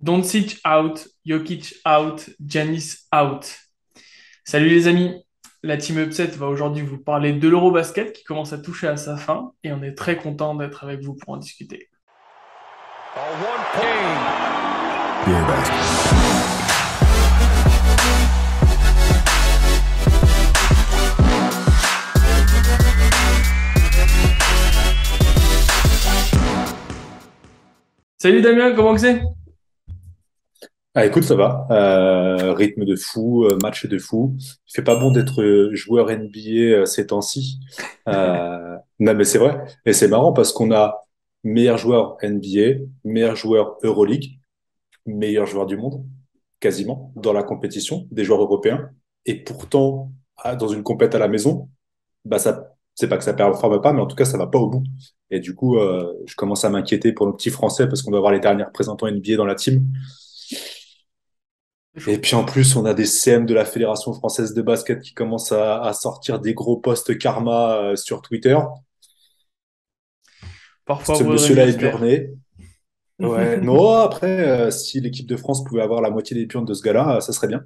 Doncic out, Jokic out, Giannis out. Salut les amis, la Team Upset va aujourd'hui vous parler de l'Eurobasket qui commence à toucher à sa fin et on est très content d'être avec vous pour en discuter. Salut Damien, comment que c'est? Ah, écoute, ça va. Rythme de fou, match de fou. Il fait pas bon d'être joueur NBA ces temps-ci. Non, mais c'est vrai. Et c'est marrant parce qu'on a meilleur joueur NBA, meilleur joueur Euroleague, meilleur joueur du monde, quasiment, dans la compétition, des joueurs européens. Et pourtant, dans une compète à la maison, bah ça, c'est pas que ça performe pas, mais en tout cas, ça va pas au bout. Et du coup, je commence à m'inquiéter pour nos petits Français parce qu'on doit avoir les derniers représentants NBA dans la team. C'est Et chaud. puis en plus, on a des CM de la Fédération française de basket qui commencent à sortir des gros posts karma sur Twitter. Parfois Ce vaudrait monsieur-là mieux se est taire. burné. Ouais. Non, après, si l'équipe de France pouvait avoir la moitié des pions de ce gars-là, ça serait bien.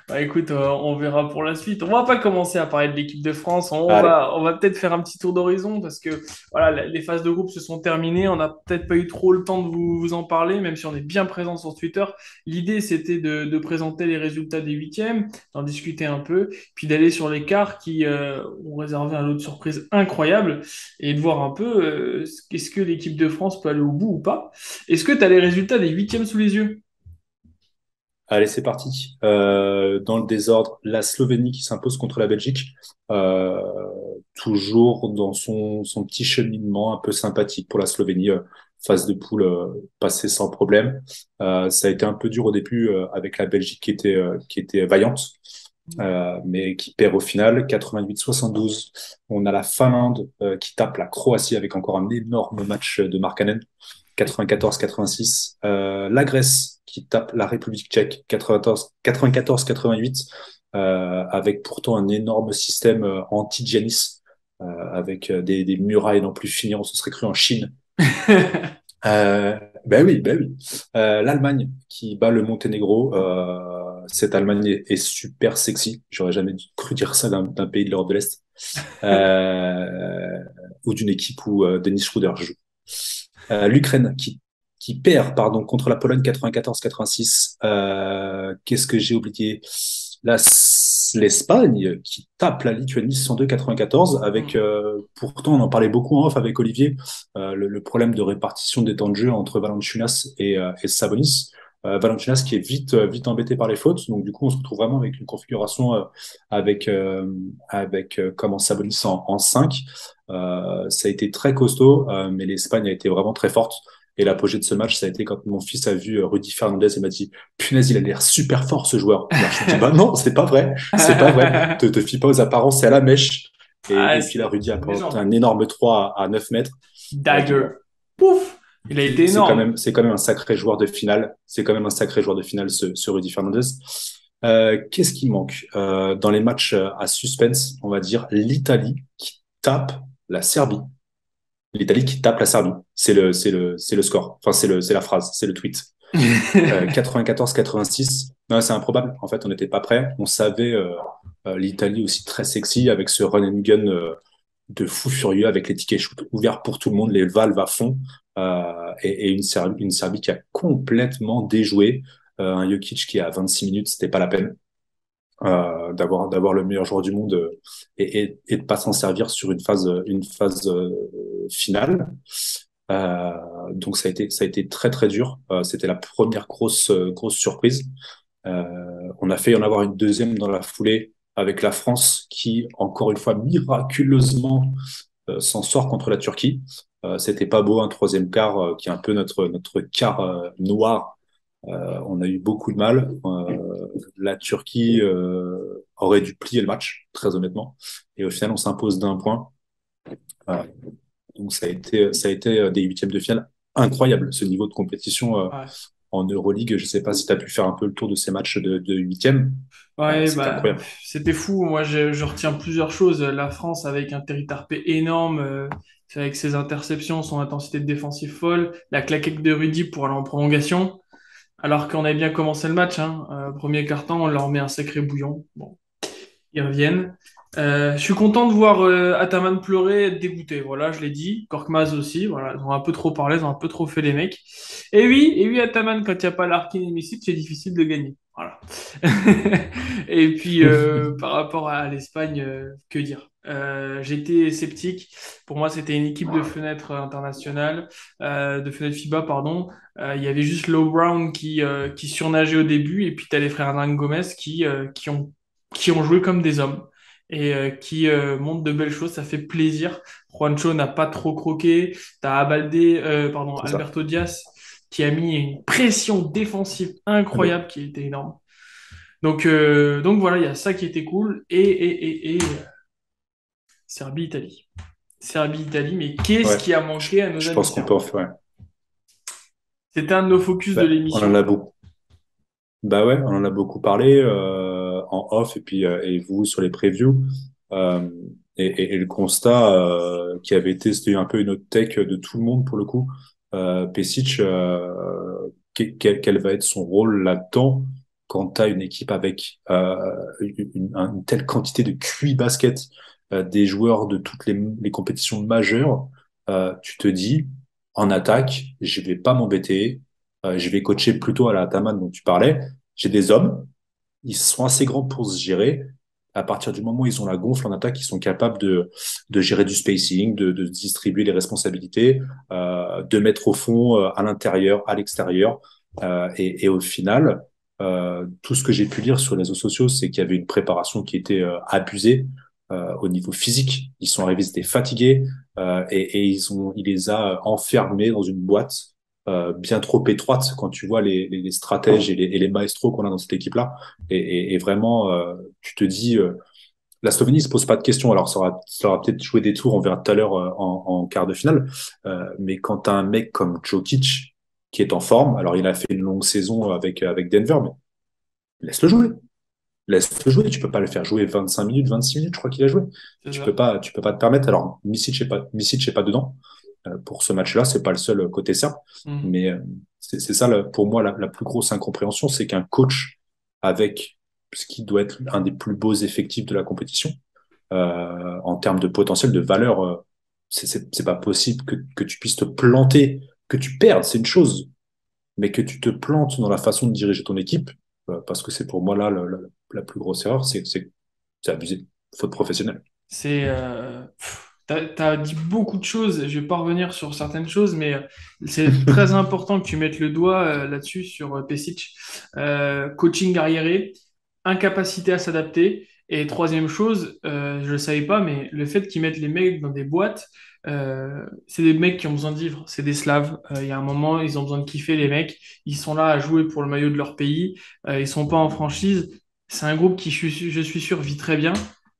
Bah, écoute, on verra pour la suite. On va pas commencer à parler de l'équipe de France. Allez. On va peut-être faire un petit tour d'horizon parce que voilà, les phases de groupe se sont terminées. On n'a peut-être pas eu trop le temps de vous en parler, même si on est bien présent sur Twitter. L'idée, c'était de présenter les résultats des huitièmes, d'en discuter un peu, puis d'aller sur les quarts qui ont réservé un lot de surprises incroyable et de voir un peu est-ce que l'équipe de France peut aller au bout ou pas. Est-ce que tu as les résultats des huitièmes sous les yeux? Allez, c'est parti. Dans le désordre, la Slovénie qui s'impose contre la Belgique. Euh, Toujours dans son petit cheminement un peu sympathique pour la Slovénie. Phase de poule passée sans problème. Ça a été un peu dur au début avec la Belgique qui était vaillante, mais qui perd au final 88-72. On a la Finlande qui tape la Croatie avec encore un énorme match de Markkanen. 94-86. La Grèce qui tape la République tchèque 94-88, avec pourtant un énorme système anti-Giannis, avec des murailles non plus finir, on se serait cru en Chine. Ben oui, ben oui. L'Allemagne qui bat le Monténégro. Cette Allemagne est super sexy. J'aurais jamais cru dire ça d'un pays de l'Europe de l'Est. Euh, ou d'une équipe où Dennis Schroeder joue. L'Ukraine qui perd pardon, contre la Pologne 94-86. Qu'est-ce que j'ai oublié? La, L'Espagne qui tape la Lituanie 102-94 avec pourtant on en parlait beaucoup en off avec Olivier, le problème de répartition des temps de jeu entre Valanciunas et Sabonis. Valanciunas qui est vite embêté par les fautes, donc du coup on se retrouve vraiment avec une configuration avec comment Sabonis en 5. Ça a été très costaud, mais l'Espagne a été vraiment très forte. Et l'apogée de ce match, ça a été quand mon fils a vu Rudy Fernandez et m'a dit, punaise, il a l'air super fort ce joueur. Alors je lui dis, bah non, c'est pas vrai, c'est pas vrai. Te fie pas aux apparences, c'est à la mèche. Ah, Et puis là, Rudy a c'est une planté légende. un énorme 3 à 9 mètres. Je dis, bon, Dagger. Pouf! Il a été énorme. c'est quand même un sacré joueur de finale. C'est quand même un sacré joueur de finale, ce Rudy Fernandez. Qu'est-ce qui manque dans les matchs à suspense? On va dire l'Italie qui tape la Serbie. L'Italie qui tape la Serbie. C'est le score. Enfin, c'est la phrase, c'est le tweet. 94-86. Non, c'est improbable. En fait, on n'était pas prêt. On savait l'Italie aussi très sexy avec ce run and gun de fou furieux avec les tickets shoot ouverts pour tout le monde, les valves à fond, et une Serbie qui a complètement déjoué un Jokic qui à 26 minutes, c'était pas la peine d'avoir le meilleur joueur du monde et de pas s'en servir sur une phase finale. Euh, donc ça a été très très dur. C'était la première grosse surprise. On a fait y en avoir une deuxième dans la foulée avec la France qui, encore une fois, miraculeusement s'en sort contre la Turquie. C'était pas beau, un troisième quart qui est un peu notre quart noir. On a eu beaucoup de mal. La Turquie aurait dû plier le match, très honnêtement. Et au final, on s'impose d'un point. Euh, donc ça a été des huitièmes de finale incroyable, ce niveau de compétition Ouais. en Euroleague. Je sais pas si tu as pu faire un peu le tour de ces matchs de huitièmes. Ouais, C'était bah, incroyable. c'était fou. Moi, je retiens plusieurs choses. La France avec un territoire énorme, C'est avec ses interceptions, son intensité de défensive folle, la claquette de Rudy pour aller en prolongation. Alors qu'on avait bien commencé le match, hein. Premier quart-temps, on leur met un sacré bouillon. Bon, ils reviennent. Je suis content de voir Ataman pleurer, être dégoûté. Voilà, je l'ai dit. Korkmaz aussi. Voilà, ils ont un peu trop parlé, ils ont un peu trop fait les mecs. Et oui, Ataman, quand il n'y a pas Larkin et Misic, c'est difficile de gagner. Voilà. Et puis, par rapport à l'Espagne, que dire? J'étais sceptique. Pour moi, c'était une équipe de fenêtre internationale, de fenêtre FIBA, pardon. Il y avait juste Low Brown qui surnageait au début, et puis tu as les frères Hernán Gomez qui ont joué comme des hommes et qui montrent de belles choses. Ça fait plaisir. Juancho n'a pas trop croqué. T'as pardon, C'est ça. Alberto Diaz qui a mis une pression défensive Ah ben, incroyable qui était énorme. Donc voilà, il y a ça qui était cool. Et Serbie-Italie. Serbie-Italie, mais qu'est-ce ouais, qui a je, manqué à nos je amis pense qu'on peut serbes? en faire. Ouais. C'était un de nos focus de On en l'émission. a beaucoup. Bah ouais, on en a beaucoup parlé en off et puis et vous sur les previews. Euh, et le constat qui avait été, c'était un peu une autre take de tout le monde pour le coup. Pesic, quel va être son rôle là-dedans quand tu as une équipe avec une telle quantité de QI basket, des joueurs de toutes les compétitions majeures, tu te dis, en attaque, je vais pas m'embêter, je vais coacher plutôt à la Ataman dont tu parlais. J'ai des hommes, ils sont assez grands pour se gérer. À partir du moment où ils ont la gonfle en attaque, ils sont capables de gérer du spacing, de distribuer les responsabilités, de mettre au fond, à l'intérieur, à l'extérieur. Et au final, tout ce que j'ai pu lire sur les réseaux sociaux, c'est qu'il y avait une préparation qui était abusée au niveau physique. Ils sont arrivés, ils étaient fatigués et il les a enfermés dans une boîte bien trop étroite quand tu vois les stratèges et les maestros qu'on a dans cette équipe-là. Et vraiment, tu te dis, la Slovénie se pose pas de questions. Alors, ça aura peut-être joué des tours, on verra tout à l'heure en quart de finale. Mais quand tu as un mec comme Jokic qui est en forme, alors il a fait une longue saison avec Denver, mais laisse-le jouer. Laisse-le jouer. Tu peux pas le faire jouer 25 minutes, 26 minutes, je crois qu'il a joué. C'est ça. Tu peux pas te permettre. Alors, Misic est pas dedans pour ce match-là. C'est pas le seul côté serbe. Mhm. Mais c'est ça, pour moi, la plus grosse incompréhension, c'est qu'un coach avec ce qui doit être un des plus beaux effectifs de la compétition, en termes de potentiel, de valeur, c'est pas possible que tu puisses te planter, que tu perdes, c'est une chose, mais que tu te plantes dans la façon de diriger ton équipe, parce que c'est pour moi là la plus grosse erreur, c'est abusé, faute professionnelle. T'as dit beaucoup de choses. Je vais pas revenir sur certaines choses, mais c'est très important que tu mettes le doigt là-dessus sur Pesic. Coaching arriéré, incapacité à s'adapter. Et troisième chose, je le savais pas, mais le fait qu'ils mettent les mecs dans des boîtes, c'est des mecs qui ont besoin de vivre. C'est des Slaves. Il y a un moment, ils ont besoin de kiffer les mecs. Ils sont là à jouer pour le maillot de leur pays. Ils sont pas en franchise. C'est un groupe qui, je suis sûr, vit très bien.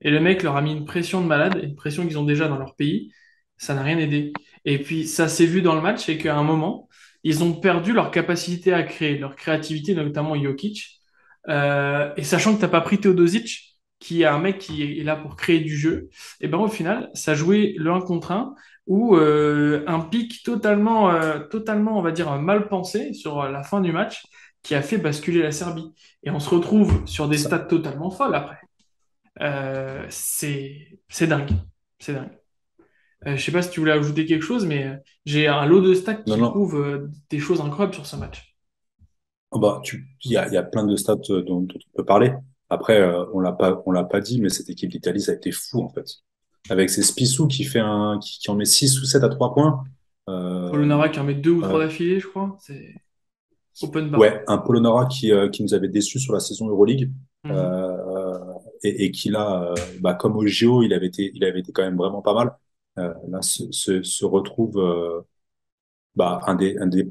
Et le mec leur a mis une pression de malade, une pression qu'ils ont déjà dans leur pays. Ça n'a rien aidé. Et puis, ça s'est vu dans le match, c'est qu'à un moment, ils ont perdu leur capacité à créer, leur créativité, notamment Jokic. Et sachant que tu n'as pas pris Teodosic, qui est un mec qui est là pour créer du jeu, et ben au final, ça jouait le 1 contre 1, où un pic totalement, on va dire, mal pensé sur la fin du match, qui a fait basculer la Serbie. Et on se retrouve sur des Ça. stats totalement folles après. C'est dingue. C'est dingue. Je sais pas si tu voulais ajouter quelque chose, mais j'ai un lot de stats Non, qui non. prouvent des choses incroyables sur ce match. Ah bah, il y a plein de stats dont on peut parler. Après, on l'a pas dit, mais cette équipe d'Italie, ça a été fou, en fait. Avec ces Spissou qui en met 6 ou 7 à 3 points. Euh, Polonara qui en met deux ou trois euh, d'affilée, je crois. C'est open bar. ouais, un Polonara qui nous avait déçus sur la saison Euroleague. Mhm. Euh, et qui là, bah, comme au JO, il avait été quand même vraiment pas mal. Là, se retrouve bah, un des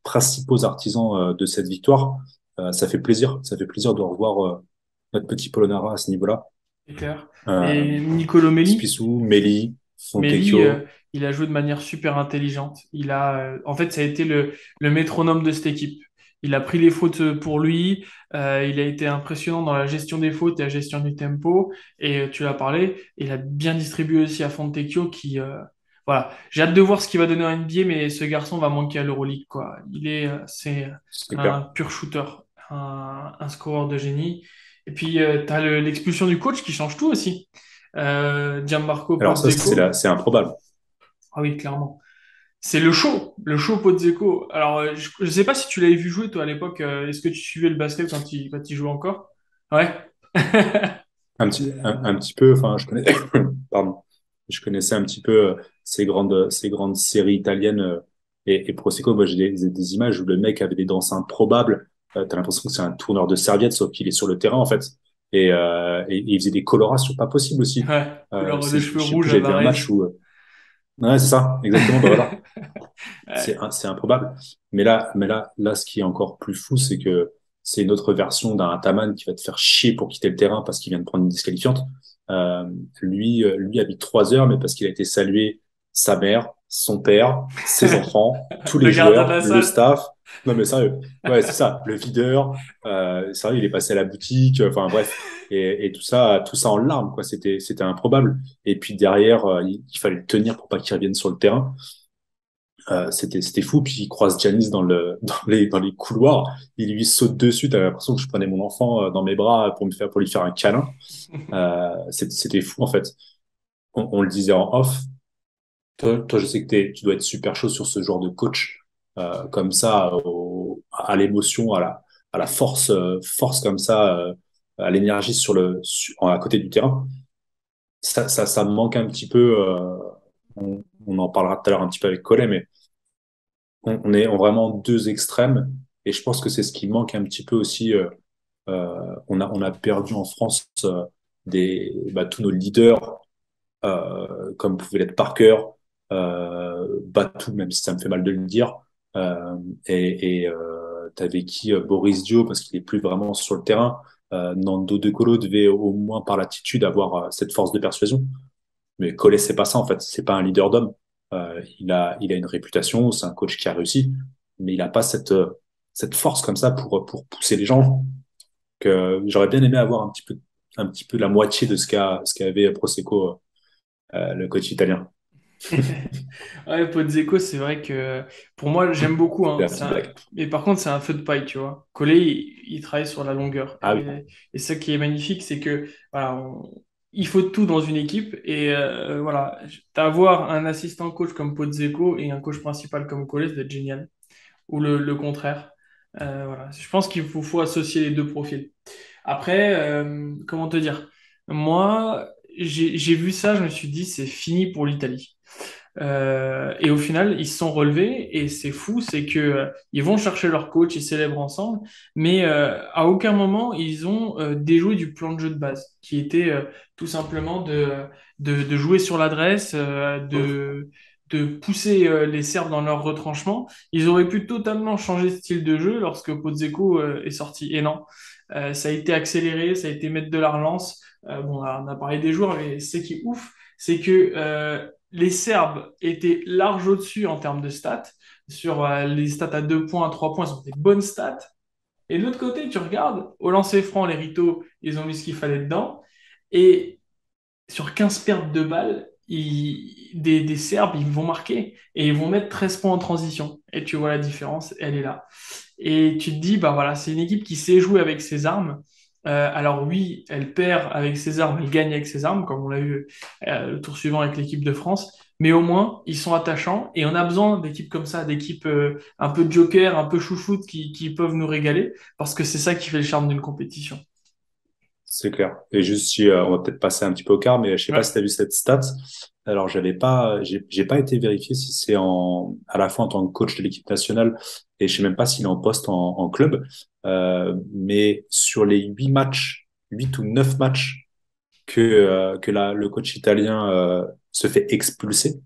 principaux artisans de cette victoire. Ça fait plaisir. Ça fait plaisir de revoir notre petit Polonara à ce niveau-là. C'est clair. Euh, Et Nicolo Melli, Spissou, Meli, Melli, Fontecchio. il a joué de manière super intelligente. En fait, ça a été le métronome de cette équipe. Il a pris les fautes pour lui. Il a été impressionnant dans la gestion des fautes et la gestion du tempo. Et tu l'as parlé, il a bien distribué aussi à Fontecchio qui, voilà, j'ai hâte de voir ce qu'il va donner en NBA, mais ce garçon va manquer à l'Euroleague, quoi. C'est C'est un clair. pur shooter, un scoreur de génie. Et puis, tu as l'expulsion du coach qui change tout aussi. Gianmarco Alors ça, Pozzecco. c'est improbable. Ah oui, clairement. C'est le show Pozzecco. Alors, je sais pas si tu l'avais vu jouer, toi, à l'époque. Est-ce que tu suivais le basket quand il jouait encore? Ouais. Un petit peu, enfin, pardon, je connaissais un petit peu ces grandes séries italiennes et Prosecco. Moi, j'ai des images où le mec avait des danses improbables. T'as l'impression que c'est un tourneur de serviettes, sauf qu'il est sur le terrain en fait. Et il faisait des colorations pas possibles aussi. Ouais. Couleur de Je cheveux sais plus, rouges, j'avais vu un Alvarez. match où, ouais, c'est ça, exactement. Bah voilà, Ouais. c'est improbable. Là, ce qui est encore plus fou, c'est que c'est une autre version d'un Ataman qui va te faire chier pour quitter le terrain parce qu'il vient de prendre une disqualifiante. Euh, lui habite 3 heures, mais parce qu'il a été salué sa mère, son père, ses enfants, tous Le les gardien de la joueurs, le salle. staff. Non, mais sérieux. Ouais, c'est ça. Le videur. Sérieux, il est passé à la boutique. Enfin, bref. Et tout ça en larmes, quoi. C'était improbable. Et puis derrière, il fallait le tenir pour pas qu'il revienne sur le terrain. C'était fou. Puis il croise Giannis dans les couloirs. Il lui saute dessus. T'as l'impression que je prenais mon enfant dans mes bras pour lui faire un câlin. C'était fou en fait. On le disait en off. Toi, je sais que tu dois être super chaud sur ce genre de coach comme ça, à l'émotion, à la force, force comme ça, à l'énergie à côté du terrain. Ça me manque un petit peu. On en parlera tout à l'heure un petit peu avec Collet, mais on est en vraiment deux extrêmes. Et je pense que c'est ce qui manque un petit peu aussi. On a perdu en France tous nos leaders, comme pouvait l'être Parker, Batum, même si ça me fait mal de le dire. T'avais qui Boris Dio, parce qu'il est plus vraiment sur le terrain. Nando De Colo devait au moins par l'attitude avoir cette force de persuasion. Mais Collet, c'est pas ça en fait. C'est pas un leader d'homme. Il a une réputation, c'est un coach qui a réussi, mais il a pas cette force comme ça pour pousser les gens. Que j'aurais bien aimé avoir un petit peu la moitié de ce qu'avait Prosecco, le coach italien. Ouais, Podzeko, c'est vrai que pour moi, j'aime beaucoup, C'est hein. la petite blague. Mais par contre, c'est un feu de paille, tu vois. Collet, il travaille sur la longueur. Ah oui, Et ce qui est magnifique, c'est que voilà, il faut tout dans une équipe. Et voilà, d'avoir un assistant coach comme Podzeko et un coach principal comme Collet, ça doit être génial. Ou le contraire. Voilà. Je pense faut associer les deux profils. Après, comment te dire? Moi, j'ai vu ça, je me suis dit, c'est fini pour l'Italie. Et au final, ils se sont relevés et c'est fou, c'est que ils vont chercher leur coach, ils célèbrent ensemble, mais à aucun moment ils ont déjoué du plan de jeu de base, qui était tout simplement de jouer sur l'adresse, de pousser les Serbes dans leur retranchement. Ils auraient pu totalement changer de style de jeu lorsque Pozzecco est sorti. Et non, ça a été accéléré, ça a été mettre de la relance. Bon, on a parlé des joueurs, mais ce qui est ouf, c'est que les Serbes étaient large au-dessus en termes de stats. Sur les stats à 2 points, à 3 points, sont des bonnes stats. Et de l'autre côté, tu regardes, au lancer franc, les Ritos, ils ont mis ce qu'il fallait dedans. Et sur 15 pertes de balles, des Serbes, ils vont marquer. Et ils vont mettre 13 points en transition. Et tu vois la différence, elle est là. Et tu te dis, bah voilà, c'est une équipe qui sait jouer avec ses armes. Alors oui, elle perd avec ses armes, elle gagne avec ses armes, comme on l'a eu le tour suivant avec l'équipe de France. Mais au moins, ils sont attachants et on a besoin d'équipes comme ça, d'équipes un peu joker, un peu chouchoute qui peuvent nous régaler parce que c'est ça qui fait le charme d'une compétition. c'est clair. Et juste si on va peut-être passer un petit peu au quart, mais je sais pas si Ouais. tu as vu cette stat. Alors j'ai pas été vérifié si c'est à la fois en tant que coach de l'équipe nationale et je sais même pas s'il est en poste en club. Mais sur les 8 matchs, 8 ou 9 matchs que le coach italien se fait expulser,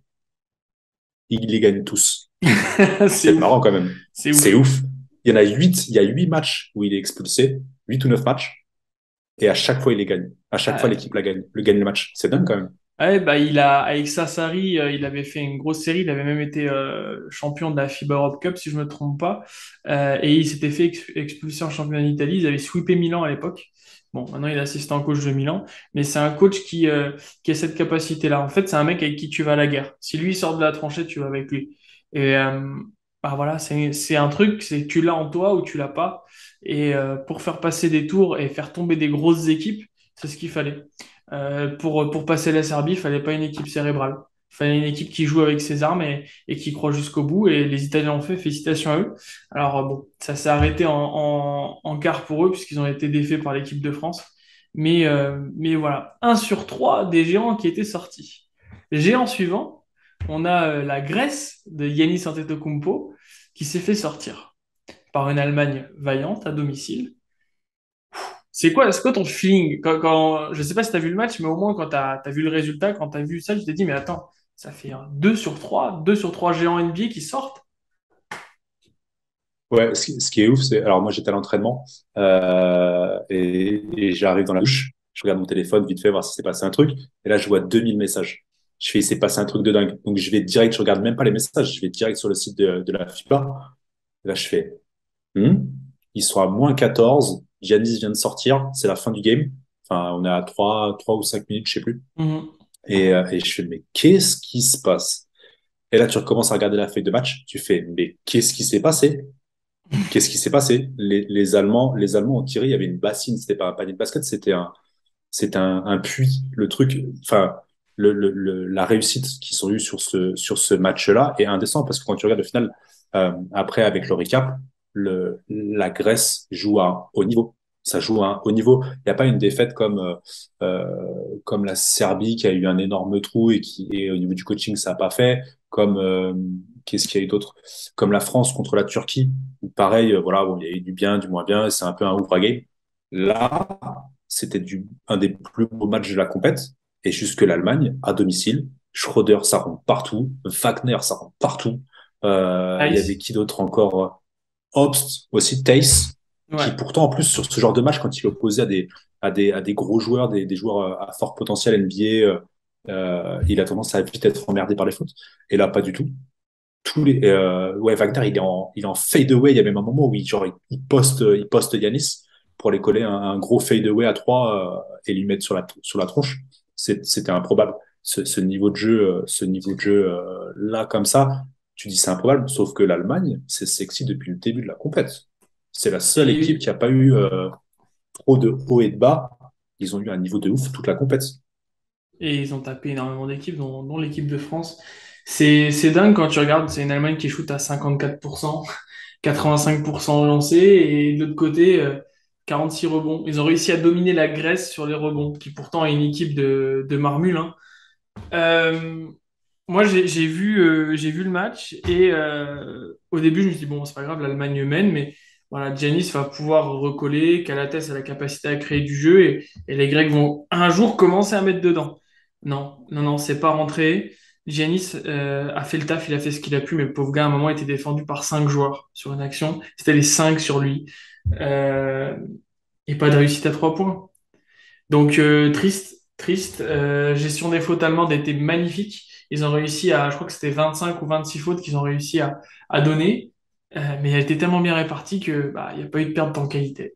il les gagne tous. C'est C'est ouf, marrant quand même. c'est C'est ouf. ouf. Il y a 8 matchs où il est expulsé, 8 ou 9 matchs, et à chaque fois il les gagne. À chaque fois Euh, l'équipe la gagne, le gagne le match. C'est dingue quand même. Ouais, bah, avec Sassari, il avait fait une grosse série. Il avait même été champion de la FIBA Europe Cup, si je me trompe pas. Et il s'était fait expulser en championnat d'Italie. Ils avaient sweepé Milan à l'époque. Bon, maintenant il est assistant coach de Milan, mais c'est un coach qui a cette capacité-là. En fait, c'est un mec avec qui tu vas à la guerre. Si lui sort de la tranchée, tu vas avec lui. Et bah voilà, c'est un truc, c'est tu l'as en toi ou tu l'as pas. Et pour faire passer des tours et faire tomber des grosses équipes, c'est ce qu'il fallait. Pour passer la Serbie, il fallait pas une équipe cérébrale. Il fallait une équipe qui joue avec ses armes et qui croit jusqu'au bout. Et les Italiens l'ont fait, félicitations à eux. Alors bon, ça s'est arrêté en quart pour eux, puisqu'ils ont été défaits par l'équipe de France. Mais voilà, un sur 3 des géants qui étaient sortis. Géant suivant, on a la Grèce de Yanis Antetokounmpo qui s'est fait sortir par une Allemagne vaillante à domicile. C'est quoi ton feeling je sais pas si tu as vu le match, mais au moins quand tu as vu le résultat, quand tu as vu ça, tu t'es dit, mais attends, ça fait un 2 sur 3 géants NBA qui sortent. Ouais, ce qui est ouf, c'est. Alors, moi, j'étais à l'entraînement et j'arrive dans la douche. Je regarde mon téléphone vite fait, voir si s'est passé un truc. Et là, je vois 2 000 messages. Je fais, il s'est passé un truc de dingue. Donc, je vais direct, je regarde même pas les messages. Je vais direct sur le site de la FIBA. Et là, je fais, hmm, ils sont à -14. Giannis vient de sortir. C'est la fin du game. Enfin, on est à 3 ou 5 minutes, je sais plus. Mhm. Et je fais, mais qu'est-ce qui se passe? Et là, tu recommences à regarder la feuille de match. Tu fais, mais qu'est-ce qui s'est passé? Qu'est-ce qui s'est passé? Les Allemands ont tiré, il y avait une bassine, c'était pas un panier de basket, c'était un puits. Le truc, enfin, la réussite qu'ils ont eue sur ce match-là est indécent parce que quand tu regardes le final, après, avec le recap, la Grèce joue à un haut niveau. Ça joue à un haut niveau. Il n'y a pas une défaite comme la Serbie qui a eu un énorme trou et au niveau du coaching, ça n'a pas fait. Comme, qu'est-ce qu'il y a eu d'autre? Comme la France contre la Turquie, où pareil, voilà, bon, il y a eu du bien, du moins bien, c'est un peu un ouvra-game. Là, c'était un des plus beaux matchs de la compète. Et jusque l'Allemagne, à domicile, Schroeder, ça rentre partout. Wagner, ça rentre partout. Il y avait Nice. qui d'autre encore? Obst, aussi Tace, qui Ouais. pourtant, en plus, sur ce genre de match, quand il est opposé à des gros joueurs, des joueurs à fort potentiel NBA, il a tendance à vite être emmerdé par les fautes. Et là, pas du tout. Ouais, Wagner, il est en fade away. Il y a même un moment où il poste Yanis pour aller coller un gros fade away à 3 et lui mettre sur la tronche. C'était improbable. Ce niveau de jeu là, comme ça, tu dis c'est improbable. Sauf que l'Allemagne, c'est sexy depuis le début de la compète. C'est la seule Et équipe qui oui. n'a pas eu trop de haut et de bas. Ils ont eu un niveau de ouf toute la compète. Et ils ont tapé énormément d'équipes, dont l'équipe de France. C'est dingue quand tu regardes, c'est une Allemagne qui shoot à 54%, 85% au lancer, et de l'autre côté, 46 rebonds. Ils ont réussi à dominer la Grèce sur les rebonds, qui pourtant est une équipe de marmules, hein. Euh, Moi, j'ai vu le match et au début, je me suis dit, bon, c'est pas grave, l'Allemagne mène, mais voilà, Giannis va pouvoir recoller, Calates a la capacité à créer du jeu et les Grecs vont un jour commencer à mettre dedans. Non, non, non, c'est pas rentré. Giannis a fait le taf, il a fait ce qu'il a pu, mais le pauvre gars, à un moment, était défendu par 5 joueurs sur une action. C'était les 5 sur lui. Euh, et pas de réussite à 3 points. Donc triste, triste. Gestion des fautes allemandes était magnifique. Ils ont réussi je crois que c'était 25 ou 26 fautes qu'ils ont réussi à donner. Mais elle était tellement bien répartie que bah, il n'y a pas eu de perte en qualité.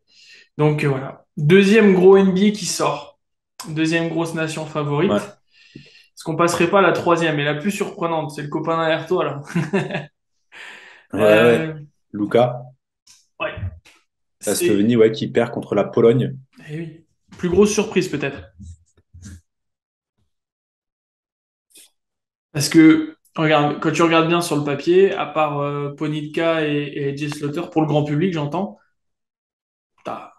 Donc voilà. Deuxième gros NBA qui sort. Deuxième grosse nation favorite. Ouais, Est-ce qu'on passerait pas à la troisième et la plus surprenante? C'est le copain derrière toi là. ouais, ouais. Euh, Luka, ouais. la C'est Slovénie, ouais, qui perd contre la Pologne. eh oui. Plus grosse surprise peut-être. Parce que, regarde, quand tu regardes bien sur le papier, à part Ponitka et Jay Slaughter, pour le grand public, j'entends, t'as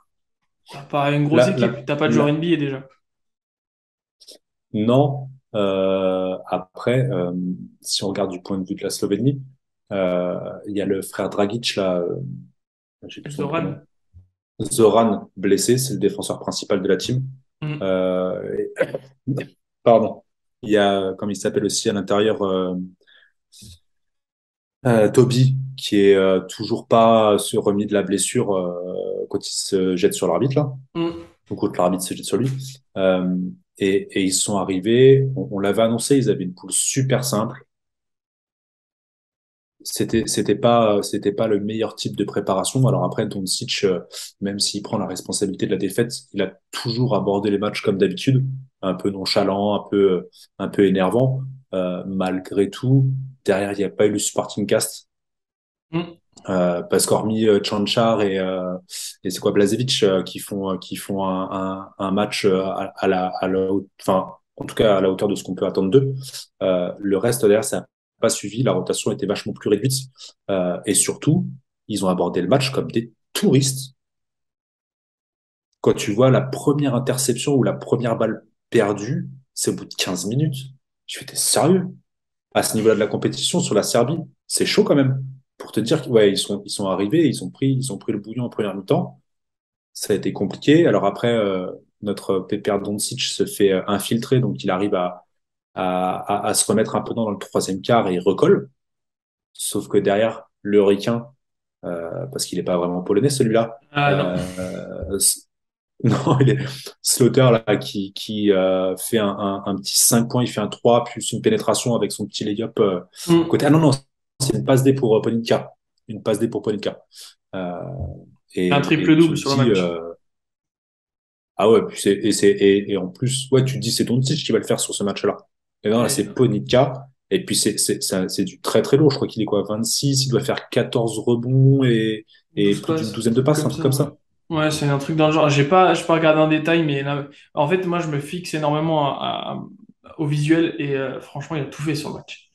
t'as pas une grosse La, équipe, la, t'as pas de joueur la- NBA déjà. Non. Après, si on regarde du point de vue de la Slovénie, il y a le frère Dragic, là, j'ai plus son prénom. Zoran. Zoran, blessé, c'est le défenseur principal de la team. Hmm. Euh, Pardon. Il y a, comme il s'appelle aussi à l'intérieur, Toby, qui est toujours pas se remis de la blessure quand il se jette sur l'arbitre, là. Hmm. Donc, quand l'arbitre se jette sur lui. Euh, Et ils sont arrivés, on l'avait annoncé, ils avaient une poule super simple. C'était pas le meilleur type de préparation. Alors après, Doncic, même s'il prend la responsabilité de la défaite, il a toujours abordé les matchs comme d'habitude, un peu nonchalant, un peu énervant. Malgré tout, derrière, il n'y a pas eu le supporting cast. Mm. Parce qu'hormis Tchanchar et c'est quoi Blazevic qui font un match enfin en tout cas à la hauteur de ce qu'on peut attendre d'eux. Le reste derrière ça n'a pas suivi, la rotation était vachement plus réduite et surtout ils ont abordé le match comme des touristes. Quand tu vois la première interception ou la première balle perdue, c'est au bout de 15 minutes. Je fais, t'es sérieux? À ce niveau-là de la compétition, sur la Serbie, c'est chaud quand même. Pour te dire qu'ils ils sont arrivés, ils ont pris le bouillon en première mi-temps. Ça a été compliqué. Alors après, notre Pépère Doncic se fait infiltrer, donc il arrive à se remettre un peu dans le troisième quart et il recolle. Sauf que derrière, le Ricain, parce qu'il n'est pas vraiment polonais celui-là, Ah non. non, il est Slaughter là qui fait un petit 5 points, il fait un 3 plus une pénétration avec son petit layup à Mm. côté. Ah non, non, c'est une passe D pour Polinka. Une passe D pour Polinka. Euh, Un et tu triple-double te sur le dis, match. ah ouais, puis et en plus, ouais, tu te dis, c'est Doncic qui va le faire sur ce match-là. Et non, là, Et, c'est Polinka. Et puis, c'est du très, très lourd. Je crois qu'il est quoi, 26, il doit faire 14 rebonds et 12 plus d'une passes, douzaine de passes, un comme truc ça, comme ouais. ça. Ouais, c'est un truc dans le genre. J'ai pas regardé en détail, mais là, en fait, moi, je me fixe énormément au visuel et franchement, il a tout fait sur le match.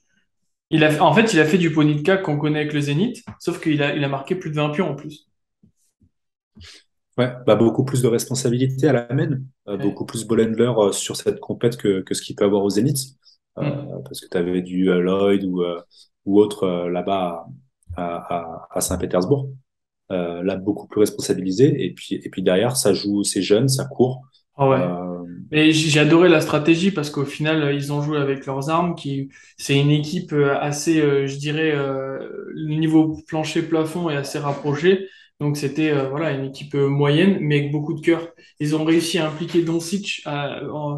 En fait, il a fait du Ponitka qu'on connaît avec le Zénith, sauf il a marqué plus de 20 pions en plus. Ouais, bah beaucoup plus de responsabilités à la main, Ouais. beaucoup plus ball handler sur cette compète que ce qu'il peut avoir au Zénith, Mm. parce que tu avais du Lloyd ou autre là-bas à Saint-Pétersbourg. Là, beaucoup plus responsabilisé. Et puis derrière, ça joue, c'est jeune, ça court. Ah ouais. Euh, Mais j'ai adoré la stratégie parce qu'au final, ils ont joué avec leurs armes. C'est une équipe assez, je dirais, le niveau plancher-plafond est assez rapproché. Donc c'était voilà une équipe moyenne, mais avec beaucoup de cœur. Ils ont réussi à impliquer Doncic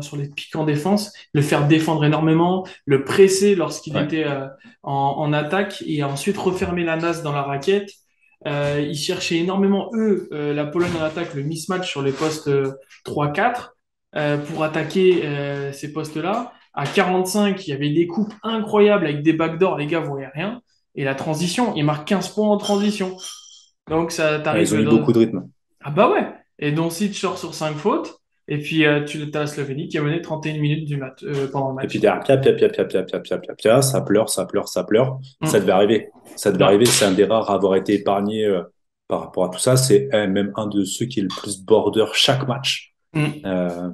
sur les pics en défense, le faire défendre énormément, le presser lorsqu'il ouais, était en attaque et ensuite refermer la nasse dans la raquette. Ils cherchaient énormément, eux, la Pologne en attaque, le mismatch sur les postes 3-4 pour attaquer ces postes-là. À 45, il y avait des coupes incroyables avec des backdoors, les gars voyaient rien. Et la transition, il marque 15 points en transition. Donc ça ouais, ils t'arrive ont eu dans... beaucoup de rythme. Ah bah ouais. Et donc si tu sors sur 5 fautes, et puis tu as la Slovénie qui a mené 31 minutes pendant le Et puis match. derrière, pia, ça pleure, ça pleure, ça pleure. Ça devait Hum. arriver. Ça devait Non. arriver. C'est un des rares à avoir été épargné par rapport à tout ça. C'est même un de ceux qui est le plus border chaque match. Hum. Euh,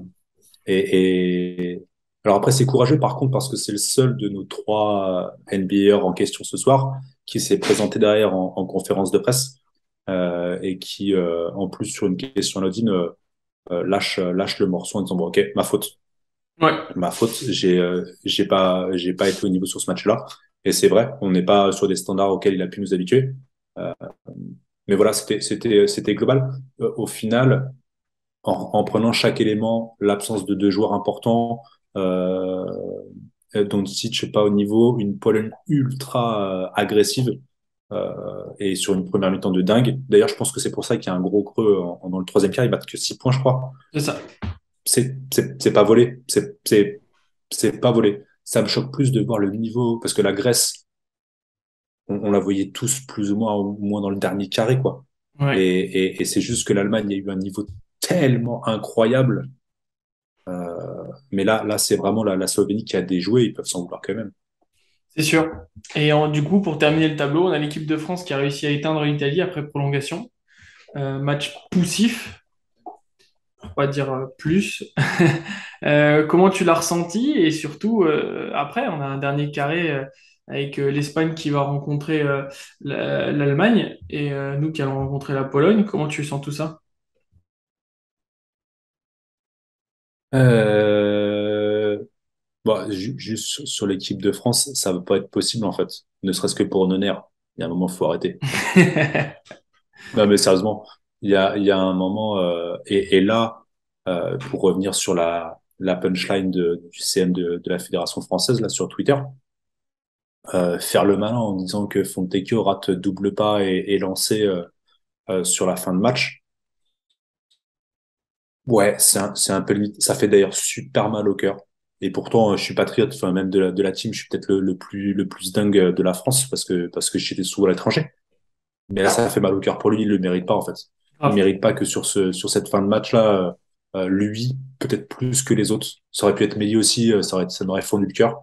et alors après, c'est courageux par contre parce que c'est le seul de nos trois NBAers en question ce soir qui s'est présenté derrière en conférence de presse et qui, en plus sur une question anodine, lâche le morceau en disant bon, ok, Ouais, ma faute, j'ai pas été au niveau sur ce match-là. Et c'est vrai, on n'est pas sur des standards auxquels il a pu nous habituer. Euh, mais voilà, c'était global. Au final, en prenant chaque élément, l'absence de deux joueurs importants, euh, Doncic pas au niveau, une Pologne ultra agressive et sur une première mi-temps de dingue. D'ailleurs, je pense que c'est pour ça qu'il y a un gros creux dans le troisième quart. Ils battent que 6 points, je crois. c'est ça. C'est pas volé. C'est pas volé. Ça me choque plus de voir le niveau parce que la Grèce, on la voyait tous plus ou moins au moins dans le dernier carré, quoi. Ouais. Et c'est juste que l'Allemagne a eu un niveau tellement incroyable. Mais là c'est vraiment la Slovénie qui a déjoué. Ils peuvent s'en vouloir quand même. C'est sûr. Et du coup, pour terminer le tableau, on a l'équipe de France qui a réussi à éteindre l'Italie après prolongation. Match poussif, pour pas dire plus. Comment tu l'as ressenti? Et surtout, après, on a un dernier carré avec l'Espagne qui va rencontrer l'Allemagne et nous qui allons rencontrer la Pologne. Comment tu sens tout ça? Euh, Bon, juste sur l'équipe de France, ça va pas être possible en fait. Ne serait-ce que pour nos nerfs. Il y a un moment, faut arrêter. Non, mais sérieusement, il y a un moment, et là, pour revenir sur la punchline du CM de la Fédération française là sur Twitter. Faire le malin en disant que Fontecchio rate double pas et lancé sur la fin de match. Ouais, c'est un peu limite. Ça fait d'ailleurs super mal au cœur. Et pourtant, je suis patriote, enfin même de la team, je suis peut-être le plus dingue de la France parce que j'étais souvent à l'étranger. Mais là, ça fait mal au cœur pour lui. Il le mérite pas en fait. Il Grave. mérite pas que sur cette fin de match là, lui peut-être plus que les autres. Ça aurait pu être Meili aussi, ça m'aurait fondu le cœur.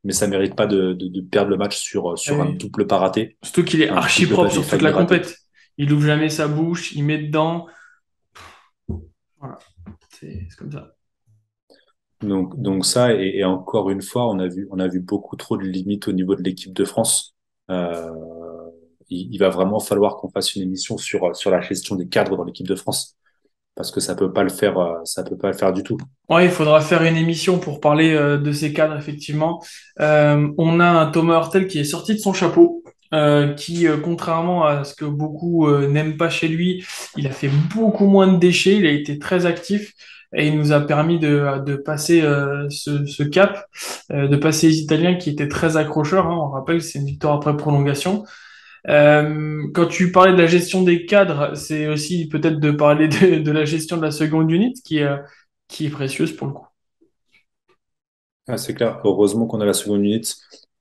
Mais ça mérite pas de perdre le match sur un Et double pas raté, surtout qu'il est un archi double pas propre sur toute la défailli raté. compète. Il ouvre jamais sa bouche, il met dedans. Voilà, c'est comme ça. Donc ça, et encore une fois, on a vu beaucoup trop de limites au niveau de l'équipe de France. Euh, il va vraiment falloir qu'on fasse une émission sur la gestion des cadres dans l'équipe de France, parce que ça peut pas le faire, ça peut pas le faire du tout. Ouais, il faudra faire une émission pour parler de ces cadres, effectivement. On a un Thomas Hurtel qui est sorti de son chapeau, qui, contrairement à ce que beaucoup n'aiment pas chez lui, il a fait beaucoup moins de déchets, il a été très actif et il nous a permis de passer ce cap, de passer les Italiens qui étaient très accrocheurs. Hein. On rappelle, c'est une victoire après prolongation. Quand tu parlais de la gestion des cadres, c'est aussi peut-être de parler de la gestion de la seconde unit qui est précieuse pour le coup. Ah, c'est clair. Heureusement qu'on a la seconde unité.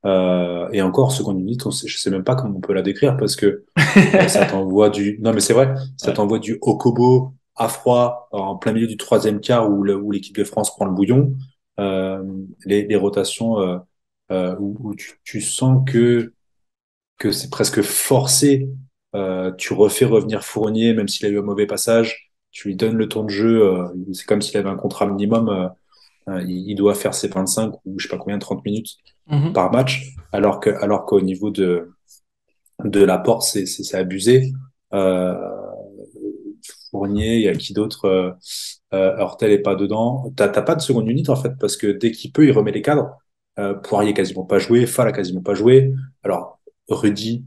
Et encore, seconde unité, je sais même pas comment on peut la décrire parce que ça t'envoie du. Non, mais c'est vrai, ça Ouais. t'envoie du Okobo à froid en plein milieu du troisième quart où l'équipe de France prend le bouillon. Les rotations où tu sens que c'est presque forcé. Tu refais revenir Fournier, même s'il a eu un mauvais passage. Tu lui donnes le temps de jeu. C'est comme s'il avait un contrat minimum. Il doit faire ses 25 ou je sais pas combien, 30 minutes Mhm. par match, alors qu'au niveau de l'apport, c'est abusé. Euh, Fournier, il y a qui d'autre Hurtel est pas dedans. T'as pas de seconde unité en fait, parce que dès qu'il peut, il remet les cadres. Poirier quasiment pas joué, Fall a quasiment pas joué. Alors, Rudy,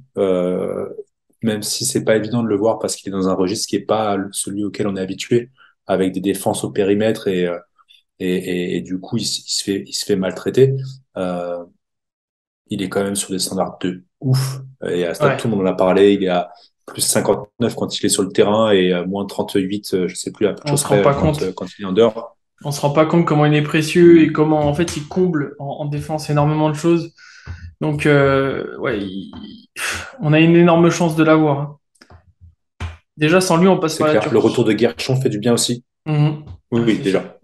même si c'est pas évident de le voir parce qu'il est dans un registre qui est pas celui auquel on est habitué, avec des défenses au périmètre et du coup, il se fait maltraiter. Euh, il est quand même sur des standards de ouf. Et à stade, tout Ouais, le monde en a parlé. Il est à plus 59 quand il est sur le terrain et moins 38, je sais plus, à peu de on choses se rend près pas compte. quand il est en dehors. On se rend pas compte comment il est précieux et Il- comment en fait il comble en défense énormément de choses. Donc ouais, on a une énorme chance de l'avoir. Hein. Déjà sans lui, on passe C'est par la clair. Le retour Turquie. de Guerchon fait du bien aussi. Mhm. Oui, Ah, oui, c'est sûr. déjà.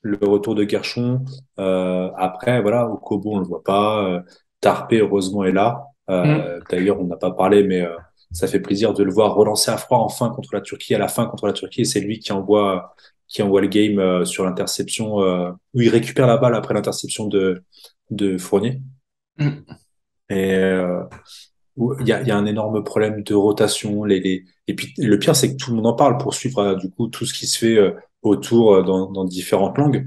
Le retour de Guerchon. Après, voilà, Okobo, on le voit pas. Tarpé, heureusement, est là. Mhm. D'ailleurs, on n'a pas parlé, mais ça fait plaisir de le voir relancer à froid enfin contre la Turquie, à la fin contre la Turquie. Et c'est lui qui envoie le game sur l'interception, où il récupère la balle après l'interception de Fournier. Mhm. Et où il y a un énorme problème de rotation. Et puis le pire, c'est que tout le monde en parle pour suivre du coup tout ce qui se fait autour dans différentes langues.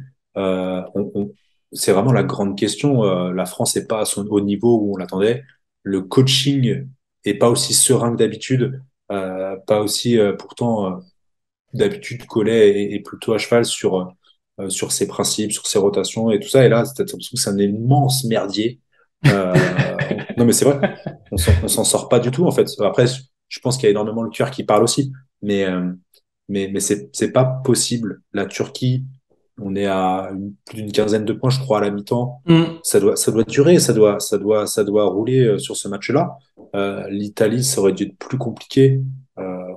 C'est vraiment la grande question. La France n'est pas à son haut niveau où on l'attendait. Le coaching est pas aussi serein que d'habitude. Pas aussi pourtant d'habitude Collet est plutôt à cheval sur ses principes, sur ses rotations et tout ça. Et là, t'as l'impression que c'est un immense merdier. Non, mais c'est vrai, on s'en sort pas du tout, en fait. Après, je pense qu'il y a énormément le cœur qui parle aussi. Mais, mais c'est pas possible. La Turquie, on est à plus d'une quinzaine de points, je crois, à la mi-temps. Mhm. Ça doit durer, ça doit rouler sur ce match-là. L'Italie, ça aurait dû être plus compliqué.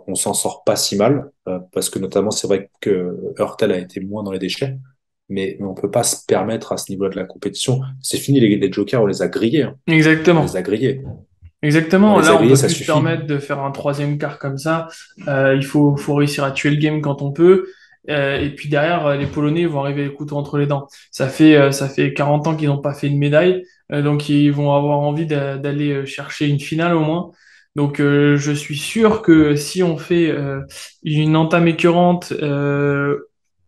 On s'en sort pas si mal, parce que notamment, c'est vrai que Hurtel a été moins dans les déchets, mais on peut pas se permettre à ce niveau de la compétition. C'est fini, les jokers, on les a grillés, hein. On les Exactement. a grillés. On Exactement. les a Là, on grillés, peut ça plus se suffit. permettre de faire un troisième quart comme ça. Il faut réussir à tuer le game quand on peut. Et puis derrière, les Polonais vont arriver les couteaux entre les dents. Ça fait 40 ans qu'ils n'ont pas fait une médaille, donc ils vont avoir envie d'aller chercher une finale au moins. Donc je suis sûr que si on fait une entame écœurante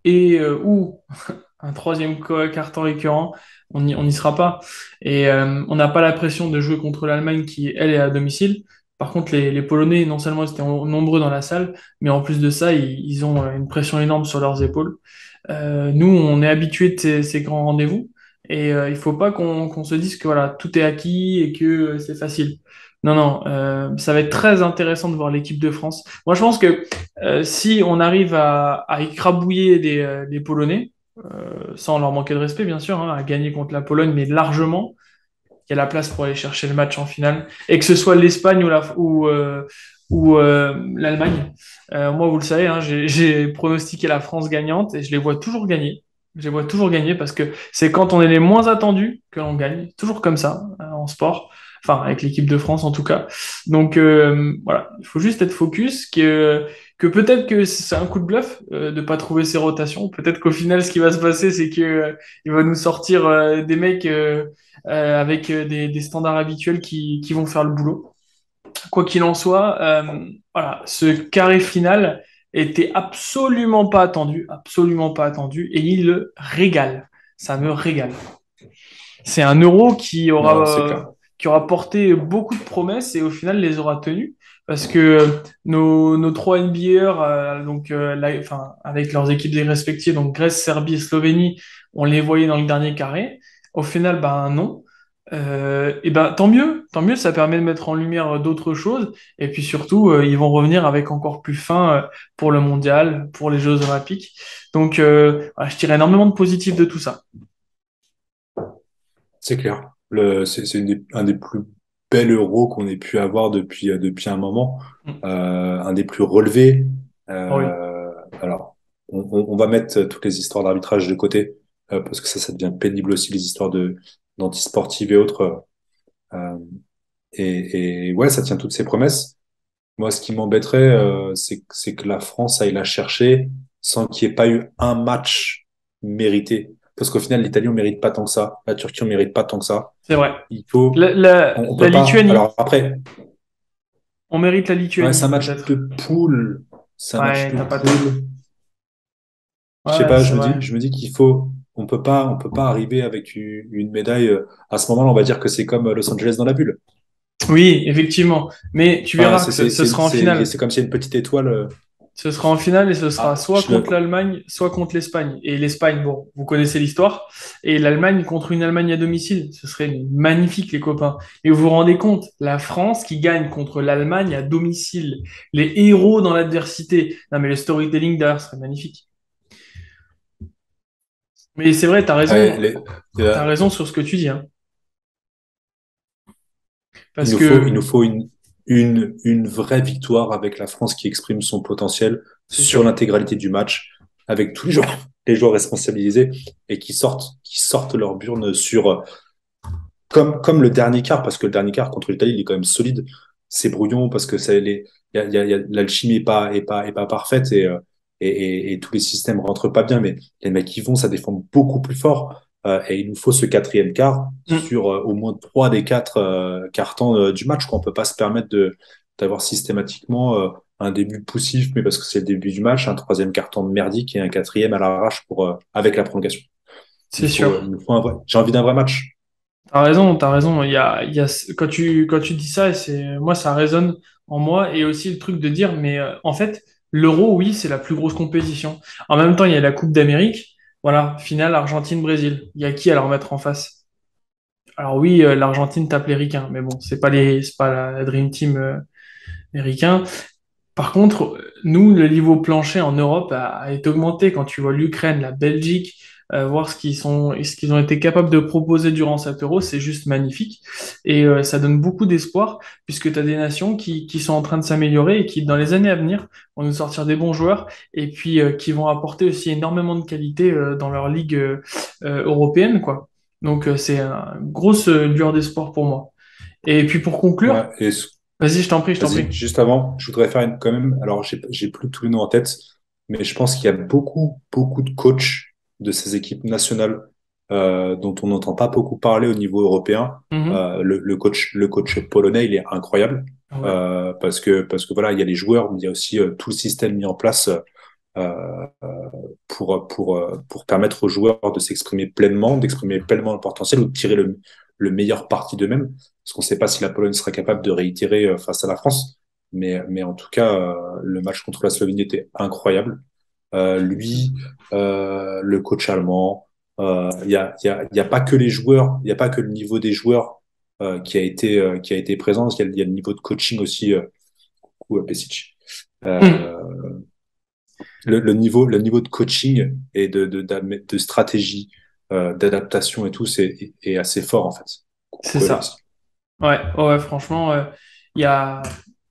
ou un troisième carton écœurant, on n'y sera pas. Et on n'a pas la pression de jouer contre l'Allemagne qui, elle, est à domicile. Par contre, les Polonais, non seulement ils étaient nombreux dans la salle, mais en plus de ça, ils ont une pression énorme sur leurs épaules. Nous, on est habitué de ces grands rendez-vous et il faut pas qu'on se dise que voilà, tout est acquis et que c'est facile. Non, non, ça va être très intéressant de voir l'équipe de France. Moi, je pense que si on arrive à écrabouiller des Polonais, sans leur manquer de respect, bien sûr, hein, à gagner contre la Pologne, mais largement, il y a la place pour aller chercher le match en finale, et que ce soit l'Espagne ou l'Allemagne. Moi, vous le savez, hein, j'ai pronostiqué la France gagnante et je les vois toujours gagner. Je les vois toujours gagner parce que c'est quand on est les moins attendus que l'on gagne. Toujours comme ça en sport. Enfin, avec l'équipe de France en tout cas. Donc voilà, il faut juste être focus, que peut-être que c'est un coup de bluff de pas trouver ses rotations. Peut-être qu'au final, ce qui va se passer, c'est que il va nous sortir des mecs avec des standards habituels qui vont faire le boulot. Quoi qu'il en soit, voilà, ce carré final était absolument pas attendu, et il le régale. Ça me régale. C'est un euro Non, c'est clair. qui aura porté beaucoup de promesses et au final les aura tenues. Parce que nos trois NBAers, enfin, avec leurs équipes respectives, donc Grèce, Serbie et Slovénie, on les voyait dans le dernier carré. Au final, ben non. Et ben tant mieux, ça permet de mettre en lumière d'autres choses. Et puis surtout, ils vont revenir avec encore plus faim pour le mondial, pour les Jeux Olympiques. Donc, voilà, je tire énormément de positif de tout ça. C'est clair. C'est un des plus bels euros qu'on ait pu avoir depuis un moment. Mm. Un des plus relevés. Ah oui. Alors, on va mettre toutes les histoires d'arbitrage de côté, parce que ça devient pénible aussi, les histoires d'antisportives et autres. Euh, et ouais, ça tient toutes ses promesses. Moi, ce qui m'embêterait, c'est que la France aille la chercher sans qu'il n'y ait pas eu un match mérité. Parce qu'au final, l'Italie, on mérite pas tant que ça. La Turquie, on mérite pas tant que ça. C'est vrai. Il faut, on La peut pas. Lituanie, Alors après, on mérite la ouais, c'est un Lituanie, match de peut-être. poule. C'est un match Ouais, de t'as pas tort. poule. Je sais Ouais, pas. c'est vrai. Je me dis qu'il faut. On peut pas arriver avec une médaille. À ce moment-là, on va dire que c'est comme Los Angeles dans la bulle. Oui, effectivement. Mais tu Enfin, verras que ce sera en finale. c'est comme s'il y a une petite étoile. Ce sera en finale et ce sera Ah, soit contre l'Allemagne, soit contre l'Espagne. Et l'Espagne, bon, vous connaissez l'histoire. Et l'Allemagne contre une Allemagne à domicile. Ce serait magnifique, les copains. Et vous vous rendez compte, la France qui gagne contre l'Allemagne à domicile. Les héros dans l'adversité. Non, mais le storytelling derrière serait magnifique. Mais c'est vrai, ouais, t'as raison sur ce que tu dis, hein. Parce il nous que, faut une vraie victoire avec la France qui exprime son potentiel c'est sur sûr. l'intégralité du match, avec tous les joueurs responsabilisés et qui sortent leur burne sur, comme le dernier quart, parce que le dernier quart contre l'Italie, il est quand même solide. C'est brouillon parce que l'alchimie est pas parfaite et tous les systèmes rentrent pas bien, mais les mecs qui vont, ça défend beaucoup plus fort. Et il nous faut ce quatrième quart Mm. sur au moins trois des quatre cartons du match, quoi. On peut pas se permettre d'avoir systématiquement un début poussif, mais parce que c'est le début du match, un troisième carton merdique et un quatrième à l'arrache avec la prolongation. C'est sûr. Il nous faut j'ai envie d'un vrai match. T'as raison, t'as raison. Quand tu dis ça, moi, ça résonne en moi. Et aussi le truc de dire, mais en fait, l'Euro, oui, c'est la plus grosse compétition. En même temps, il y a la Coupe d'Amérique. Voilà, finale Argentine-Brésil. Il y a qui à leur mettre en face? Alors oui, l'Argentine tape les Ricains, mais bon, c'est pas la Dream Team des Ricains. Par contre, nous, le niveau plancher en Europe a été augmenté quand tu vois l'Ukraine, la Belgique, voir ce qu'ils ont été capables de proposer durant cet Euro, c'est juste magnifique. Et ça donne beaucoup d'espoir, puisque tu as des nations qui sont en train de s'améliorer et qui, dans les années à venir, vont nous sortir des bons joueurs et puis qui vont apporter aussi énormément de qualité dans leur ligue européenne, quoi. Donc c'est une grosse lueur d'espoir pour moi. Et puis pour conclure, Ouais, vas-y, je t'en vas-y, prie. juste avant, je voudrais faire quand même, alors j'ai plus tous les noms en tête, mais je pense qu'il y a beaucoup de coachs de ces équipes nationales dont on n'entend pas beaucoup parler au niveau européen. Mhm. Le coach polonais, il est incroyable Ouais. parce que voilà, il y a les joueurs, mais il y a aussi tout le système mis en place euh, pour permettre aux joueurs de s'exprimer pleinement, d'exprimer pleinement le potentiel ou de tirer le meilleur parti d'eux-mêmes. Parce qu'on ne sait pas si la Pologne sera capable de réitérer face à la France. Mais en tout cas, le match contre la Slovénie était incroyable. lui, le coach allemand. Il y a pas que les joueurs, il n'y a pas que le niveau des joueurs qui a été présent. Il y a le niveau de coaching aussi. Coucou à Pesic. Hum, Euh, le niveau de coaching et de stratégie, d'adaptation et tout, est assez fort en fait. c'est Coucou ça. Alex. Ouais, ouais, franchement, il y a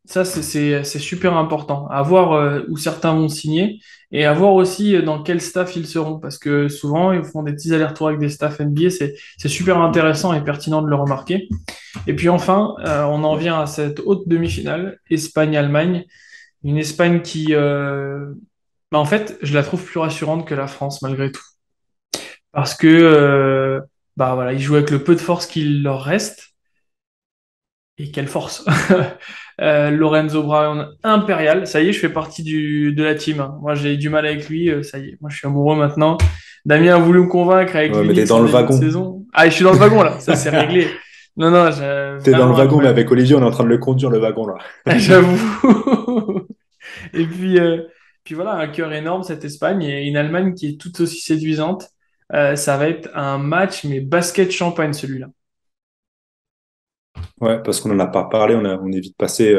ça, c'est super important. À voir où certains vont signer et à voir aussi dans quel staff ils seront, parce que souvent ils font des petits allers-retours avec des staffs NBA. C'est super intéressant et pertinent de le remarquer. Et puis enfin, on en vient à cette haute demi-finale, Espagne-Allemagne, une Espagne qui, bah, en fait, je la trouve plus rassurante que la France malgré tout, parce que bah voilà, ils jouent avec le peu de force qu'il leur reste. Et quelle force! Lorenzo Brown impérial. Ça y est, je fais partie de la team, hein. Moi, j'ai du mal avec lui. Ça y est, moi, je suis amoureux maintenant. Damien a voulu me convaincre avec Ouais, mais t'es l'Unix dans en le début de wagon. saison. Ah, je suis dans le wagon là. Ça, c'est réglé. Non, non, T'es dans le vraiment wagon, mais incroyable. avec Olivier, on est en train de le conduire, le wagon, là. J'avoue. Et puis voilà, un cœur énorme cette Espagne et une Allemagne qui est tout aussi séduisante. Ça va être un match, mais basket champagne celui-là. Ouais, parce qu'on en a pas parlé, on est vite passé.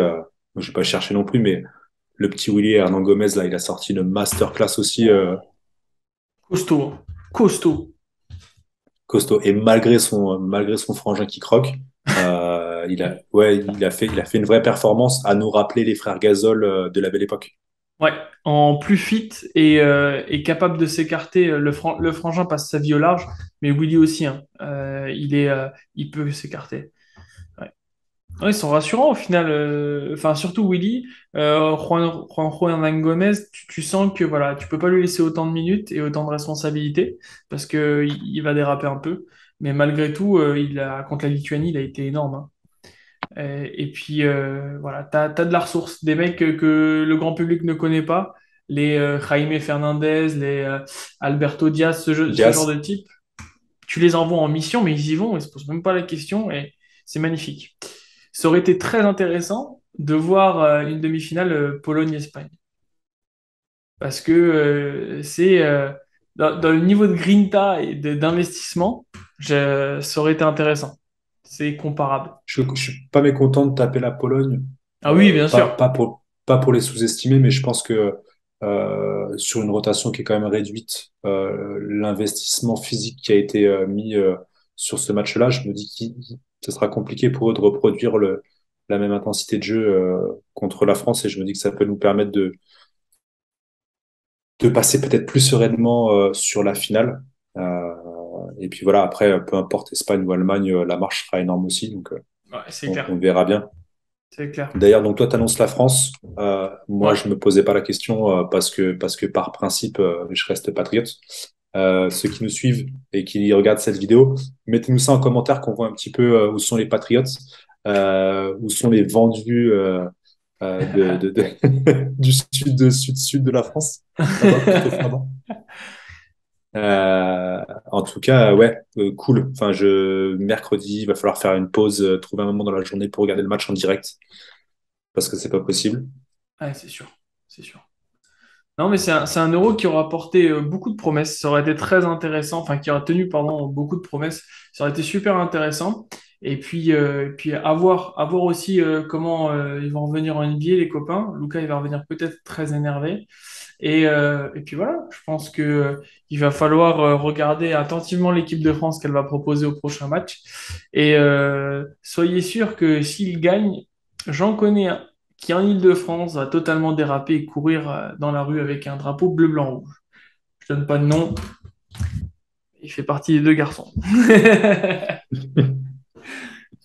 Je vais pas chercher non plus, mais le petit Willy Hernan Gomez, là, il a sorti une masterclass aussi Costaud, hein. Costaud. costaud. Et malgré son frangin qui croque, il a fait une vraie performance à nous rappeler les frères Gasol de la belle époque. Ouais, en plus fit et capable de s'écarter. Le frangin passe sa vie au large, mais Willy aussi, hein. Il peut s'écarter. Ouais. Ouais, ils sont rassurants au final. Enfin, surtout Willy, Juan Hernan Gomez, tu sens que voilà, tu peux pas lui laisser autant de minutes et autant de responsabilités parce que il va déraper un peu. Mais malgré tout, contre la Lituanie, il a été énorme, hein. Et puis voilà, t'as de la ressource, des mecs que le grand public ne connaît pas, les Jaime Fernandez, les Alberto Diaz, ce genre de Diaz, type. Tu les envoies en mission, mais ils y vont, ils se posent même pas la question et c'est magnifique. Ça aurait été très intéressant de voir une demi-finale Pologne-Espagne parce que dans le niveau de grinta et d'investissement, ça aurait été intéressant. C'est comparable. je suis pas mécontent de taper la Pologne, Ah oui, bien sûr. pas pour les sous-estimer, mais je pense que sur une rotation qui est quand même réduite, l'investissement physique qui a été mis sur ce match-là, je me dis que ce sera compliqué pour eux de reproduire la même intensité de jeu contre la France, et je me dis que ça peut nous permettre de passer peut-être plus sereinement sur la finale. Et puis voilà, après, peu importe Espagne ou Allemagne, la marche sera énorme aussi, donc Ouais, c'est clair. on verra bien. C'est clair. D'ailleurs, donc toi, tu annonces la France. Moi, Ouais. je me posais pas la question parce que par principe, je reste patriote. Ceux qui nous suivent et qui regardent cette vidéo, mettez-nous ça en commentaire qu'on voit un petit peu où sont les patriotes, où sont les vendus du sud de la France, là-bas, plutôt là-bas. En tout cas, ouais, cool. Enfin, mercredi, il va falloir faire une pause, trouver un moment dans la journée pour regarder le match en direct parce que c'est pas possible. Ouais, c'est sûr. C'est sûr. Non, mais c'est un euro qui aura porté beaucoup de promesses. Ça aurait été très intéressant, enfin, qui aura tenu, pardon, beaucoup de promesses. Ça aurait été super intéressant. Et puis à voir aussi comment ils vont revenir en NBA, les copains. Lucas, il va revenir peut-être très énervé. Et puis voilà, je pense que il va falloir regarder attentivement l'équipe de France qu'elle va proposer au prochain match. Et soyez sûr que s'il gagne, j'en connais un qui en Île-de-France va totalement déraper et courir dans la rue avec un drapeau bleu, blanc, rouge. Je donne pas de nom, il fait partie des deux garçons.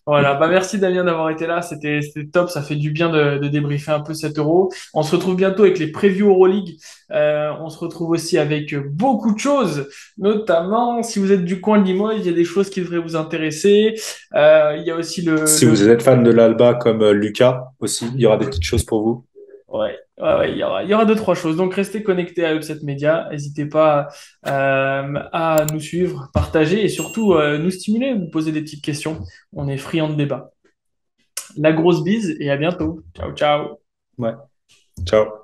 Voilà, bah merci Damien d'avoir été là, c'était top, ça fait du bien de débriefer un peu cet euro. On se retrouve bientôt avec les previews Euroleague. On se retrouve aussi avec beaucoup de choses, notamment si vous êtes du coin de Limoges, il y a des choses qui devraient vous intéresser. Il y a aussi Si vous êtes fan de l'Alba comme Lucas aussi, il y aura des petites choses pour vous. Ouais, ouais, ouais, il y aura deux, trois choses. Donc, restez connectés à Upset Media. N'hésitez pas à nous suivre, partager et surtout nous stimuler, nous poser des petites questions. On est friands de débat. La grosse bise et à bientôt. Ciao, ciao. Ouais, ciao.